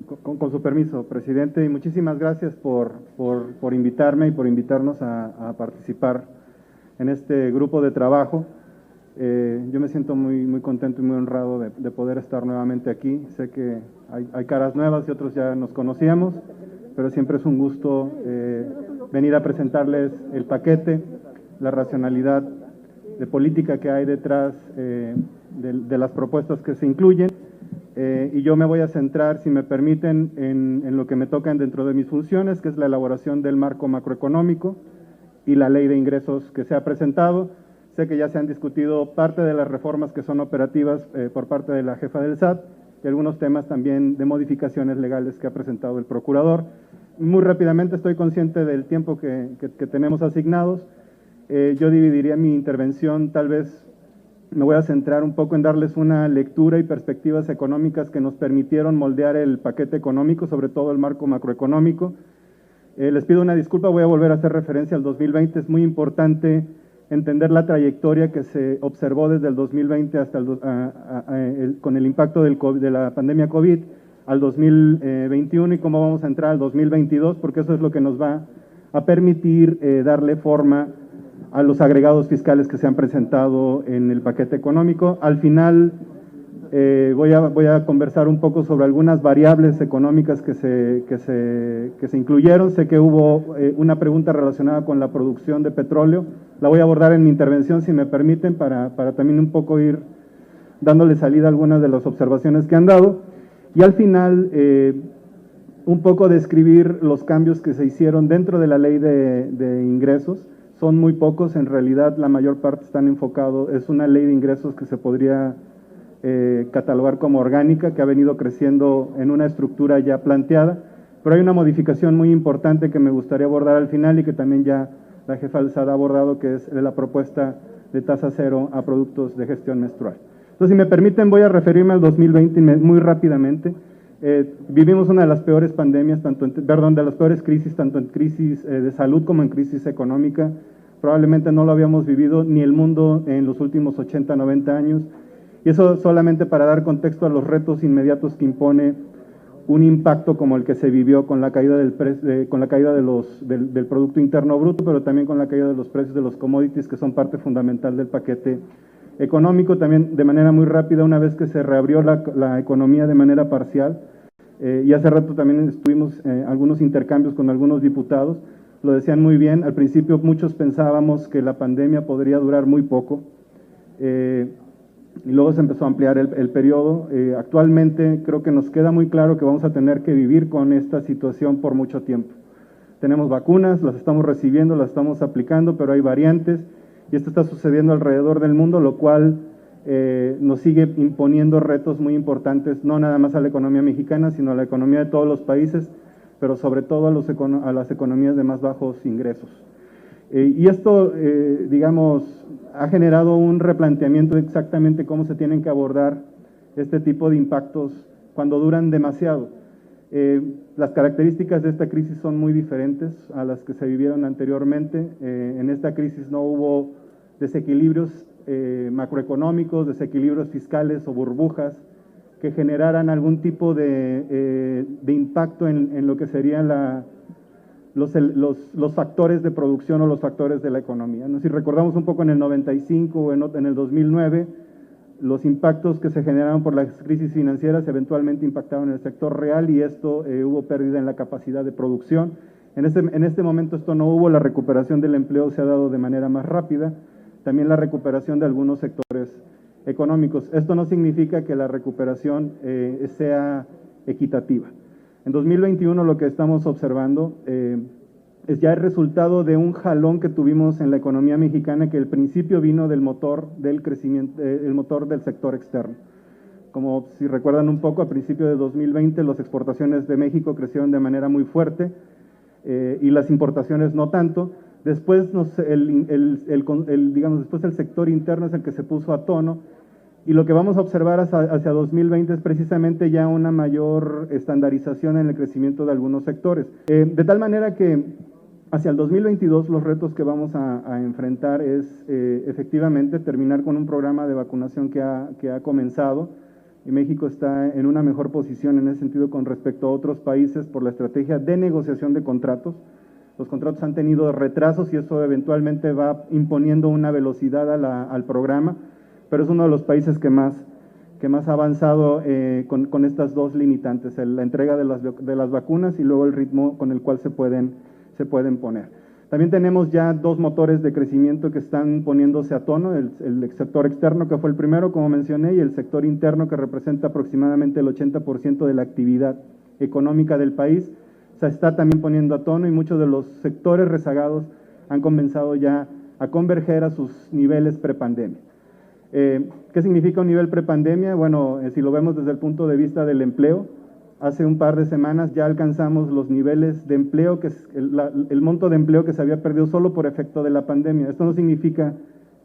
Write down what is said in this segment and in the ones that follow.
Con su permiso, presidente, y muchísimas gracias por invitarme y por invitarnos a participar en este grupo de trabajo. Yo me siento muy contento y muy honrado de poder estar nuevamente aquí. Sé que hay caras nuevas y otros ya nos conocíamos, pero siempre es un gusto venir a presentarles el paquete, la racionalidad de política que hay detrás de las propuestas que se incluyen. Y yo me voy a centrar, si me permiten, en lo que me tocan dentro de mis funciones, que es la elaboración del marco macroeconómico y la ley de ingresos que se ha presentado. Sé que ya se han discutido parte de las reformas que son operativas por parte de la jefa del SAT y algunos temas también de modificaciones legales que ha presentado el procurador. Muy rápidamente, estoy consciente del tiempo que tenemos asignados. Yo dividiría mi intervención, tal vez me voy a centrar un poco en darles una lectura y perspectivas económicas que nos permitieron moldear el paquete económico, sobre todo el marco macroeconómico. Les pido una disculpa, voy a volver a hacer referencia al 2020. Es muy importante entender la trayectoria que se observó desde el 2020 hasta con el impacto de la pandemia COVID al 2021 y cómo vamos a entrar al 2022, porque eso es lo que nos va a permitir darle forma a los agregados fiscales que se han presentado en el paquete económico. Al final voy a conversar un poco sobre algunas variables económicas que se incluyeron. Sé que hubo una pregunta relacionada con la producción de petróleo. La voy a abordar en mi intervención, si me permiten, para también un poco ir dándole salida a algunas de las observaciones que han dado. Y al final, un poco describir los cambios que se hicieron dentro de la ley de ingresos. Son muy pocos, en realidad la mayor parte están enfocados, es una ley de ingresos que se podría catalogar como orgánica, que ha venido creciendo en una estructura ya planteada, pero hay una modificación muy importante que me gustaría abordar al final y que también ya la jefa del SAT ha abordado, que es la propuesta de tasa cero a productos de gestión menstrual. Entonces, si me permiten, voy a referirme al 2020 muy rápidamente. Vivimos una de las peores pandemias, de las peores crisis, tanto en crisis de salud como en crisis económica. Probablemente no lo habíamos vivido ni el mundo en los últimos 80, 90 años. Y eso solamente para dar contexto a los retos inmediatos que impone un impacto como el que se vivió con la caída del Producto Interno Bruto, pero también con la caída de los precios de los commodities, que son parte fundamental del paquete económico. También, de manera muy rápida, una vez que se reabrió la economía de manera parcial, y hace rato también estuvimos algunos intercambios con algunos diputados, lo decían muy bien. Al principio muchos pensábamos que la pandemia podría durar muy poco, y luego se empezó a ampliar el periodo. Actualmente creo que nos queda muy claro que vamos a tener que vivir con esta situación por mucho tiempo. Tenemos vacunas, las estamos recibiendo, las estamos aplicando, pero hay variantes, y esto está sucediendo alrededor del mundo, lo cual nos sigue imponiendo retos muy importantes, no nada más a la economía mexicana, sino a la economía de todos los países, pero sobre todo a las economías de más bajos ingresos. Y esto, digamos, ha generado un replanteamiento de exactamente cómo se tienen que abordar este tipo de impactos cuando duran demasiado. Las características de esta crisis son muy diferentes a las que se vivieron anteriormente. En esta crisis no hubo desequilibrios macroeconómicos, desequilibrios fiscales o burbujas que generaran algún tipo de impacto en lo que serían los factores de producción o los factores de la economía, ¿no? Si recordamos un poco en el 95 o en el 2009, los impactos que se generaron por las crisis financieras eventualmente impactaron en el sector real, y esto hubo pérdida en la capacidad de producción. En este momento esto no hubo. La recuperación del empleo se ha dado de manera más rápida, también la recuperación de algunos sectores económicos. Esto no significa que la recuperación sea equitativa. En 2021 lo que estamos observando es ya el resultado de un jalón que tuvimos en la economía mexicana, que al principio vino del motor del crecimiento, el motor del sector externo. Como si recuerdan un poco, a principio de 2020 las exportaciones de México crecieron de manera muy fuerte y las importaciones no tanto. Después, después el sector interno es el que se puso a tono, y lo que vamos a observar hacia 2020 es precisamente ya una mayor estandarización en el crecimiento de algunos sectores. De tal manera que hacia el 2022 los retos que vamos a enfrentar es efectivamente terminar con un programa de vacunación que ha comenzado. y México está en una mejor posición en ese sentido con respecto a otros países por la estrategia de negociación de contratos. Los contratos han tenido retrasos y eso eventualmente va imponiendo una velocidad al programa, pero es uno de los países que más ha avanzado con estas dos limitantes, la entrega de las vacunas y luego el ritmo con el cual se pueden poner. También tenemos ya dos motores de crecimiento que están poniéndose a tono, el sector externo que fue el primero, como mencioné, y el sector interno que representa aproximadamente el 80% de la actividad económica del país. Se está también poniendo a tono y muchos de los sectores rezagados han comenzado ya a converger a sus niveles prepandemia. ¿Qué significa un nivel prepandemia? Bueno, si lo vemos desde el punto de vista del empleo, hace un par de semanas ya alcanzamos los niveles de empleo, que es el monto de empleo que se había perdido solo por efecto de la pandemia. Esto no significa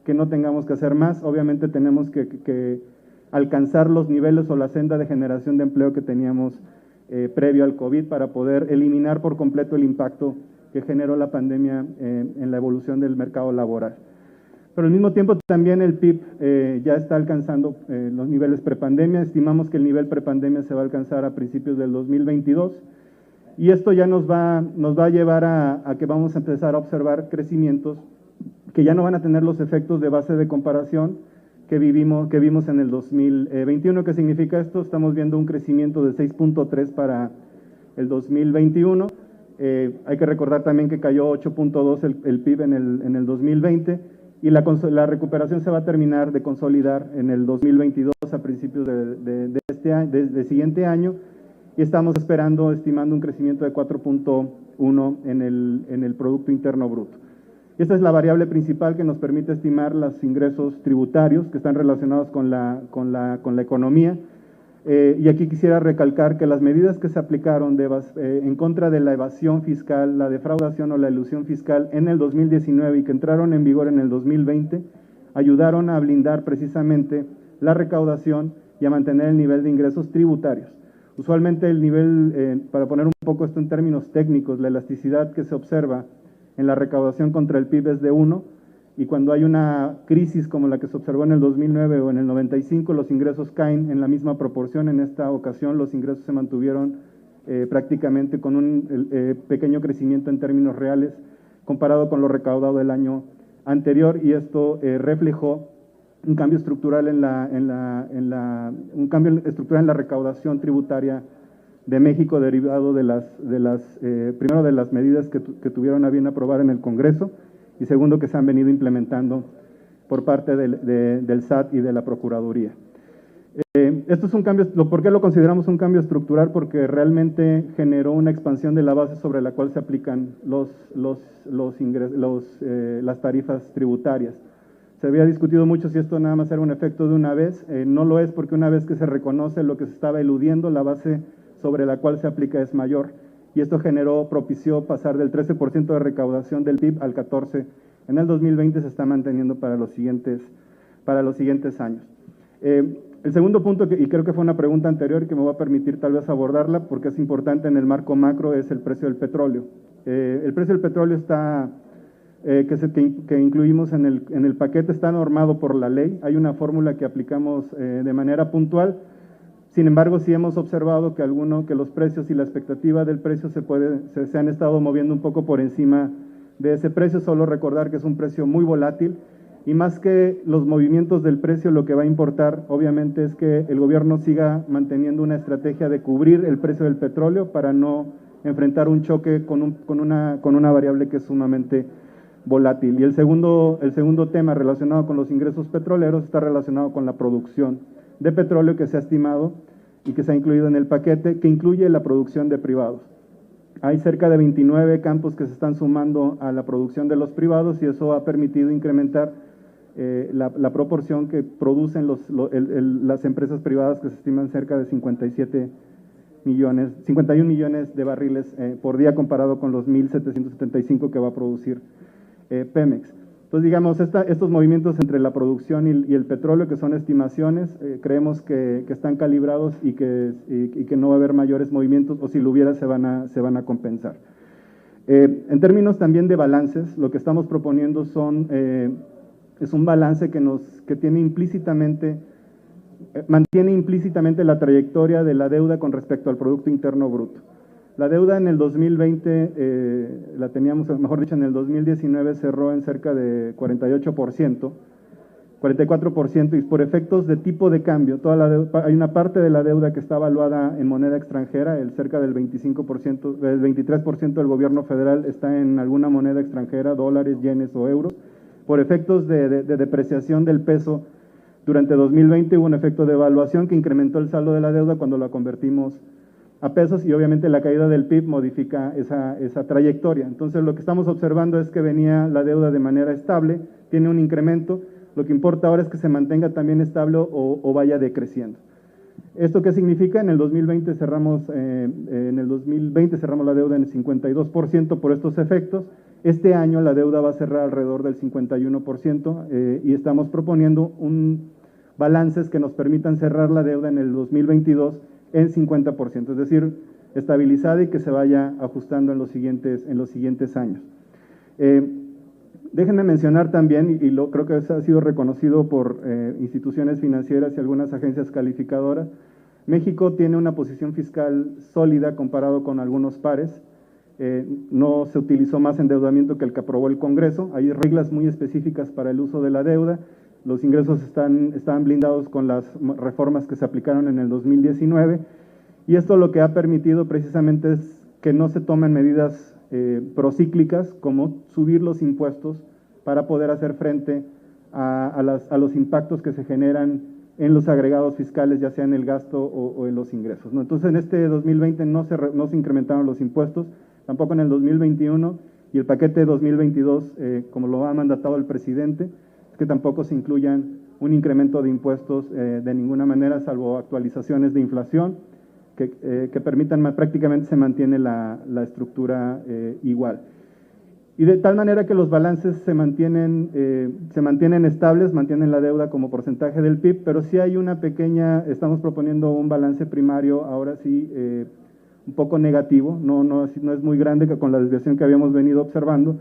que no tengamos que hacer más, obviamente tenemos que alcanzar los niveles o la senda de generación de empleo que teníamos previo al COVID para poder eliminar por completo el impacto que generó la pandemia en la evolución del mercado laboral. Pero al mismo tiempo también el PIB ya está alcanzando los niveles prepandemia. Estimamos que el nivel prepandemia se va a alcanzar a principios del 2022 y esto ya nos va a llevar a que vamos a empezar a observar crecimientos que ya no van a tener los efectos de base de comparación que vimos en el 2021. ¿Qué significa esto? Estamos viendo un crecimiento de 6.3 para el 2021. Hay que recordar también que cayó 8.2 el PIB en el 2020. Y la recuperación se va a terminar de consolidar en el 2022 a principios de siguiente año y estamos estimando un crecimiento de 4.1 en el Producto Interno Bruto. Y esta es la variable principal que nos permite estimar los ingresos tributarios que están relacionados con la economía. Y aquí quisiera recalcar que las medidas que se aplicaron en contra de la evasión fiscal, la defraudación o la elusión fiscal en el 2019 y que entraron en vigor en el 2020, ayudaron a blindar precisamente la recaudación y a mantener el nivel de ingresos tributarios. Usualmente el nivel, para poner un poco esto en términos técnicos, la elasticidad que se observa en la recaudación contra el PIB es de 1, y cuando hay una crisis como la que se observó en el 2009 o en el 95, los ingresos caen en la misma proporción. En esta ocasión los ingresos se mantuvieron prácticamente con un pequeño crecimiento en términos reales comparado con lo recaudado el año anterior, y esto reflejó un cambio estructural en la recaudación tributaria de México derivado primero de las medidas que tuvieron a bien aprobar en el Congreso y segundo que se han venido implementando por parte del SAT y de la Procuraduría. Esto es un cambio, ¿por qué lo consideramos un cambio estructural? Porque realmente generó una expansión de la base sobre la cual se aplican las tarifas tributarias. Se había discutido mucho si esto nada más era un efecto de una vez, no lo es porque una vez que se reconoce lo que se estaba eludiendo, la base sobre la cual se aplica es mayor. Y esto propició pasar del 13% de recaudación del PIB al 14%. En el 2020 se está manteniendo para los siguientes años. El segundo punto, y creo que fue una pregunta anterior que me va a permitir tal vez abordarla porque es importante en el marco macro, es el precio del petróleo. El precio del petróleo que incluimos en el paquete está normado por la ley. Hay una fórmula que aplicamos de manera puntual. Sin embargo, sí hemos observado que los precios y la expectativa del precio se han estado moviendo un poco por encima de ese precio. Solo recordar que es un precio muy volátil y más que los movimientos del precio, lo que va a importar obviamente es que el gobierno siga manteniendo una estrategia de cubrir el precio del petróleo para no enfrentar un choque con una variable que es sumamente volátil. Y el segundo tema relacionado con los ingresos petroleros está relacionado con la producción de petróleo que se ha estimado y que se ha incluido en el paquete, que incluye la producción de privados. Hay cerca de 29 campos que se están sumando a la producción de los privados y eso ha permitido incrementar la proporción que producen las empresas privadas, que se estiman cerca de 51 millones de barriles por día comparado con los 1.775 que va a producir Pemex. Entonces, digamos, estos movimientos entre la producción y el petróleo, que son estimaciones, creemos que están calibrados y que no va a haber mayores movimientos, o si lo hubiera se van a compensar. En términos también de balances, lo que estamos proponiendo es un balance que tiene implícitamente mantiene implícitamente la trayectoria de la deuda con respecto al Producto Interno Bruto. La deuda en el 2020 la teníamos, mejor dicho, en el 2019 cerró en cerca de 48%, 44%, y por efectos de tipo de cambio, hay una parte de la deuda que está evaluada en moneda extranjera, cerca del 25%, del 23% del gobierno federal está en alguna moneda extranjera, dólares, yenes o euros. Por efectos de depreciación del peso, durante 2020 hubo un efecto de evaluación que incrementó el saldo de la deuda cuando la convertimos a pesos, y obviamente la caída del PIB modifica esa trayectoria. Entonces lo que estamos observando es que venía la deuda de manera estable, tiene un incremento. Lo que importa ahora es que se mantenga también estable o vaya decreciendo. ¿Esto qué significa? En el 2020 cerramos la deuda en el 52% por estos efectos. Este año la deuda va a cerrar alrededor del 51% y estamos proponiendo balances que nos permitan cerrar la deuda en el 2022 en 50%, es decir, estabilizada y que se vaya ajustando en los siguientes años. Déjenme mencionar también, y creo que ha sido reconocido por instituciones financieras y algunas agencias calificadoras, México tiene una posición fiscal sólida comparado con algunos pares. No se utilizó más endeudamiento que el que aprobó el Congreso. Hay reglas muy específicas para el uso de la deuda. Los ingresos están blindados con las reformas que se aplicaron en el 2019, y esto lo que ha permitido precisamente es que no se tomen medidas procíclicas como subir los impuestos para poder hacer frente a los impactos que se generan en los agregados fiscales, ya sea en el gasto o en los ingresos, ¿no? Entonces en este 2020 no se incrementaron los impuestos, tampoco en el 2021, y el paquete de 2022, como lo ha mandatado el presidente, es que tampoco se incluyan un incremento de impuestos de ninguna manera, salvo actualizaciones de inflación que permitan, prácticamente se mantiene la estructura igual. Y de tal manera que los balances se mantienen estables, mantienen la deuda como porcentaje del PIB, pero sí hay estamos proponiendo un balance primario, ahora sí, un poco negativo, no es muy grande con la desviación que habíamos venido observando,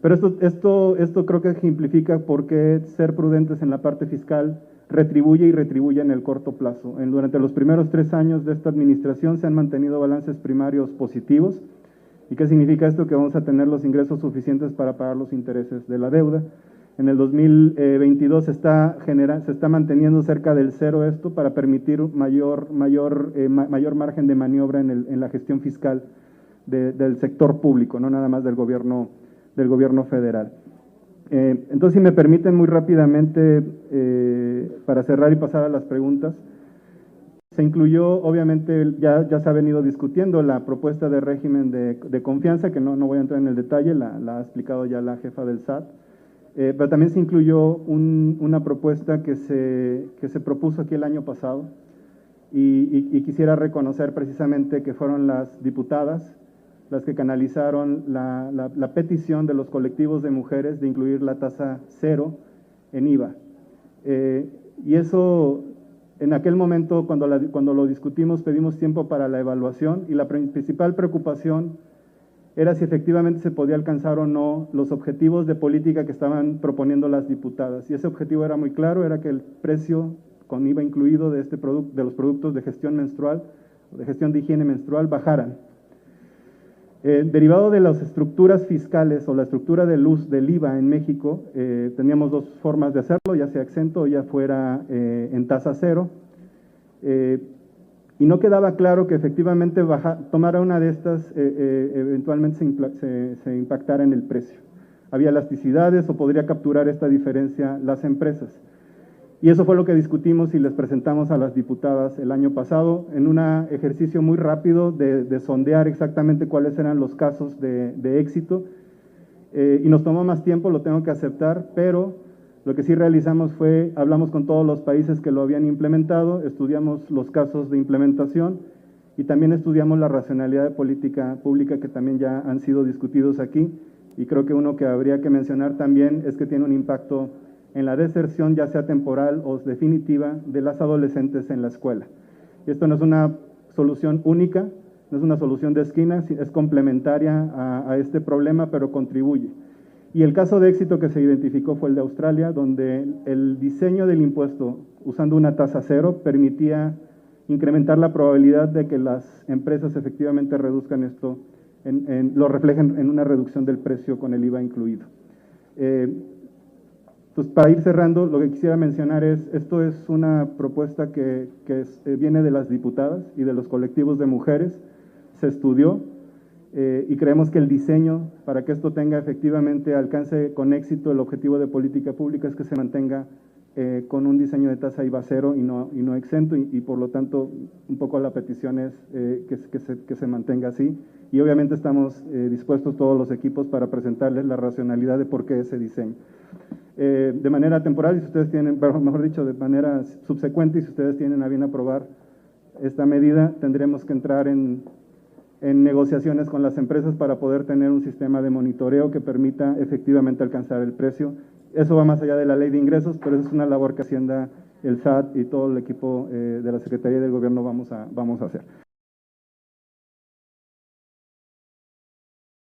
pero esto creo que ejemplifica por qué ser prudentes en la parte fiscal retribuye y retribuye en el corto plazo. Durante los primeros 3 años de esta administración se han mantenido balances primarios positivos. ¿Y qué significa esto? Que vamos a tener los ingresos suficientes para pagar los intereses de la deuda. En el 2022 se está manteniendo cerca del cero esto para permitir mayor margen de maniobra en la gestión fiscal del sector público, no nada más del gobierno federal. Entonces, si me permiten muy rápidamente, para cerrar y pasar a las preguntas, se incluyó, obviamente, ya se ha venido discutiendo la propuesta de régimen de confianza, que no voy a entrar en el detalle, la ha explicado ya la jefa del SAT, pero también se incluyó una propuesta que se propuso aquí el año pasado, y quisiera reconocer precisamente que fueron las diputadas las que canalizaron la petición de los colectivos de mujeres de incluir la tasa cero en IVA. Y eso, en aquel momento, cuando lo discutimos, pedimos tiempo para la evaluación, y la principal preocupación era si efectivamente se podía alcanzar o no los objetivos de política que estaban proponiendo las diputadas. Y ese objetivo era muy claro, era que el precio con IVA incluido de los productos de gestión menstrual, de gestión de higiene menstrual, bajaran. Derivado de las estructuras fiscales o la estructura del IVA en México, teníamos 2 formas de hacerlo, ya sea exento o ya fuera en tasa cero, y no quedaba claro que efectivamente tomara una de estas eventualmente se impactara en el precio. Había elasticidades o podría capturar esta diferencia las empresas. Y eso fue lo que discutimos y les presentamos a las diputadas el año pasado en un ejercicio muy rápido de sondear exactamente cuáles eran los casos de éxito. Y nos tomó más tiempo, lo tengo que aceptar, pero lo que sí realizamos fue, hablamos con todos los países que lo habían implementado, estudiamos los casos de implementación y también estudiamos la racionalidad de política pública que también ya han sido discutidos aquí. Y creo que uno que habría que mencionar también es que tiene un impacto en la deserción, ya sea temporal o definitiva, de las adolescentes en la escuela. Y esto no es una solución única, no es una solución de esquina, es complementaria a este problema, pero contribuye. Y el caso de éxito que se identificó fue el de Australia, donde el diseño del impuesto usando una tasa cero permitía incrementar la probabilidad de que las empresas efectivamente reduzcan esto, lo reflejen en una reducción del precio con el IVA incluido. Entonces, para ir cerrando, lo que quisiera mencionar es, esto es una propuesta que viene de las diputadas y de los colectivos de mujeres, se estudió y creemos que el diseño para que esto tenga efectivamente alcance con éxito el objetivo de política pública es que se mantenga con un diseño de tasa IVA cero y no exento y por lo tanto un poco la petición es que se mantenga así y obviamente estamos dispuestos todos los equipos para presentarles la racionalidad de por qué ese diseño. De manera temporal, y si ustedes tienen, mejor dicho, de manera subsecuente, y si ustedes tienen a bien aprobar esta medida, tendremos que entrar en negociaciones con las empresas para poder tener un sistema de monitoreo que permita efectivamente alcanzar el precio. Eso va más allá de la ley de ingresos, pero eso es una labor que Hacienda, el SAT y todo el equipo de la Secretaría del Gobierno vamos a hacer.